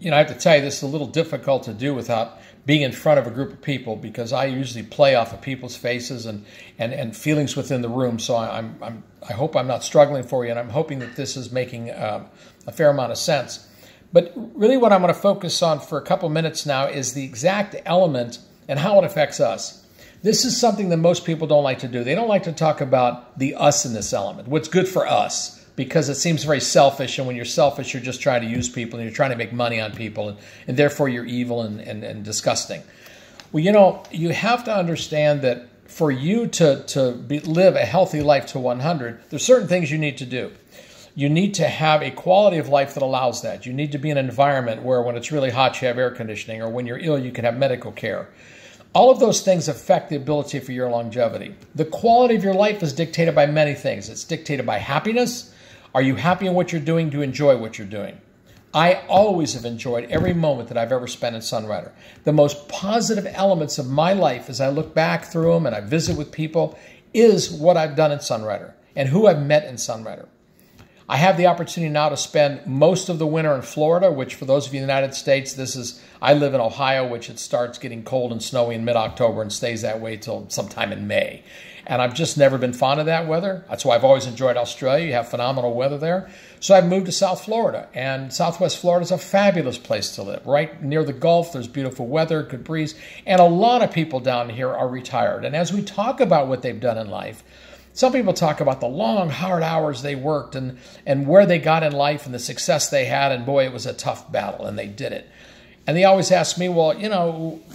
I have to tell you, this is a little difficult to do without being in front of a group of people, because I usually play off of people's faces and feelings within the room. So I hope I'm not struggling for you, and I'm hoping that this is making a fair amount of sense. But really what I'm going to focus on for a couple minutes now is the exact element and how it affects us. This is something that most people don't like to do. They don't like to talk about the us in this element, what's good for us, because it seems very selfish, and when you're selfish, you're just trying to use people, and you're trying to make money on people, and therefore you're evil and disgusting. Well, you have to understand that for you to live a healthy life to 100, there's certain things you need to do. You need to have a quality of life that allows that. You need to be in an environment where when it's really hot, you have air conditioning, or when you're ill, you can have medical care. All of those things affect the ability for your longevity. The quality of your life is dictated by many things. It's dictated by happiness. Are you happy in what you're doing? Do you enjoy what you're doing? I always have enjoyed every moment that I've ever spent in Sunrider. The most positive elements of my life, as I look back through them and I visit with people, is what I've done in Sunrider and who I've met in Sunrider. I have the opportunity now to spend most of the winter in Florida, which for those of you in the United States, I live in Ohio, which it starts getting cold and snowy in mid-October and stays that way till sometime in May. And I've just never been fond of that weather. That's why I've always enjoyed Australia. You have phenomenal weather there. So I've moved to South Florida, and Southwest Florida is a fabulous place to live. Right near the Gulf, there's beautiful weather, good breeze, and a lot of people down here are retired. And as we talk about what they've done in life, some people talk about the long, hard hours they worked and where they got in life and the success they had, and boy, it was a tough battle, and they did it. And they always ask me, well,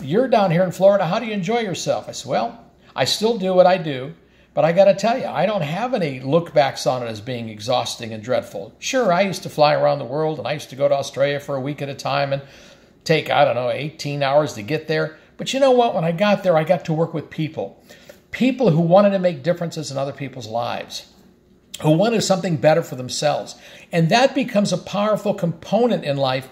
you're down here in Florida, how do you enjoy yourself? I said, well, I still do what I do, but I got to tell you, I don't have any look-backs on it as being exhausting and dreadful. Sure, I used to fly around the world, and I used to go to Australia for a week at a time and take, 18 hours to get there. But you know what? When I got there, I got to work with people. People who wanted to make differences in other people's lives, who wanted something better for themselves. And that becomes a powerful component in life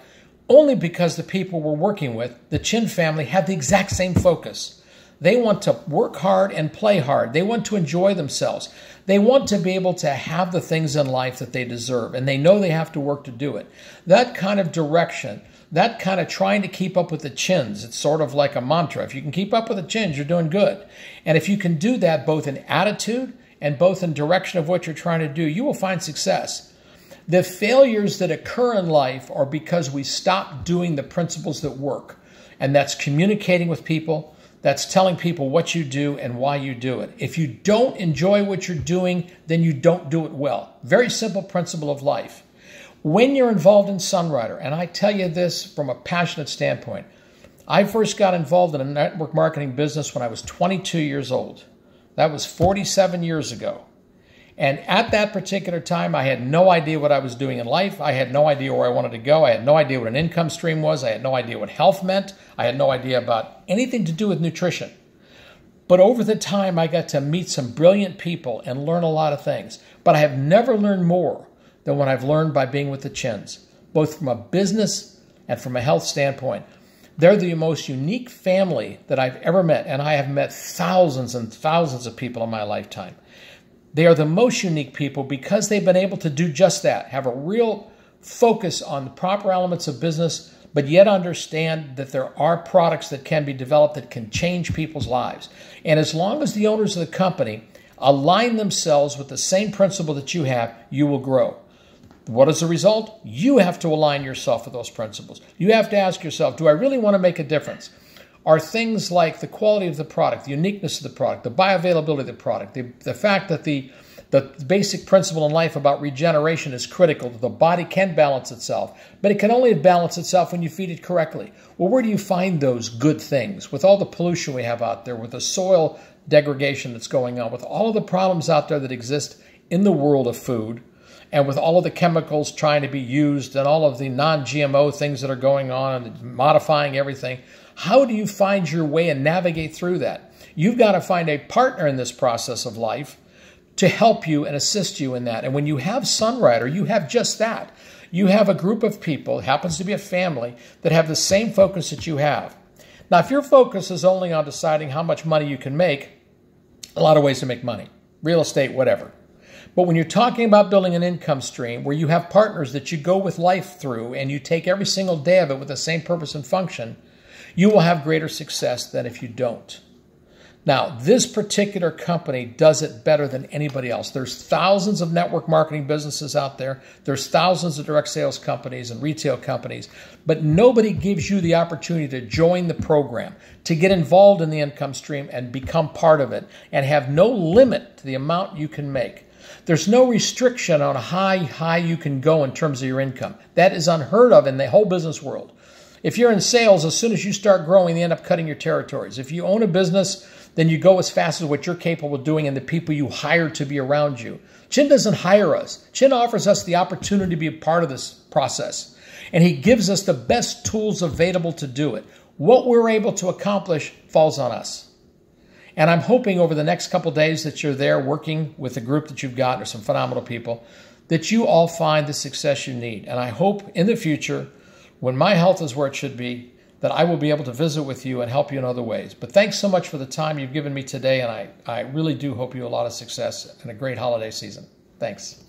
only because the people we're working with, the Chin family, have the exact same focus. They want to work hard and play hard. They want to enjoy themselves. They want to be able to have the things in life that they deserve, and they know they have to work to do it. That kind of direction, that kind of trying to keep up with the Chins, it's sort of like a mantra. If you can keep up with the Chins, you're doing good. And if you can do that both in attitude and both in direction of what you're trying to do, you will find success. The failures that occur in life are because we stop doing the principles that work, and that's communicating with people. That's telling people what you do and why you do it. If you don't enjoy what you're doing, then you don't do it well. Very simple principle of life. When you're involved in Sunrider, and I tell you this from a passionate standpoint, I first got involved in a network marketing business when I was 22 years old. That was 47 years ago. And at that particular time, I had no idea what I was doing in life. I had no idea where I wanted to go. I had no idea what an income stream was. I had no idea what health meant. I had no idea about anything to do with nutrition. But over the time, I got to meet some brilliant people and learn a lot of things. But I have never learned more than what I've learned by being with the Chins, both from a business and from a health standpoint. They're the most unique family that I've ever met, and I have met thousands and thousands of people in my lifetime. They are the most unique people because they've been able to do just that, have a real focus on the proper elements of business, but yet understand that there are products that can be developed that can change people's lives. And as long as the owners of the company align themselves with the same principle that you have, you will grow. What is the result? You have to align yourself with those principles. You have to ask yourself, do I really want to make a difference? Are things like the quality of the product, the uniqueness of the product, the bioavailability of the product, the fact that the basic principle in life about regeneration is critical, that the body can balance itself, but it can only balance itself when you feed it correctly. Well, where do you find those good things? With all the pollution we have out there, with the soil degradation that's going on, with all of the problems out there that exist in the world of food, and with all of the chemicals trying to be used and all of the non-GMO things that are going on and modifying everything, how do you find your way and navigate through that? You've got to find a partner in this process of life to help you and assist you in that. And when you have Sunrider, you have just that. You have a group of people, it happens to be a family, that have the same focus that you have. Now, if your focus is only on deciding how much money you can make, a lot of ways to make money, real estate, whatever. But when you're talking about building an income stream where you have partners that you go with life through and you take every single day of it with the same purpose and function, you will have greater success than if you don't. Now, this particular company does it better than anybody else. There's thousands of network marketing businesses out there. There's thousands of direct sales companies and retail companies, but nobody gives you the opportunity to join the program, to get involved in the income stream and become part of it, and have no limit to the amount you can make. There's no restriction on how high you can go in terms of your income. That is unheard of in the whole business world. If you're in sales, as soon as you start growing, you end up cutting your territories. If you own a business, then you go as fast as what you're capable of doing and the people you hire to be around you. Chin doesn't hire us. Chin offers us the opportunity to be a part of this process. And he gives us the best tools available to do it. What we're able to accomplish falls on us. And I'm hoping over the next couple of days that you're there working with the group that you've got, or some phenomenal people, that you all find the success you need. And I hope in the future, when my health is where it should be, that I will be able to visit with you and help you in other ways. But thanks so much for the time you've given me today, and I really do hope you a lot of success and a great holiday season. Thanks.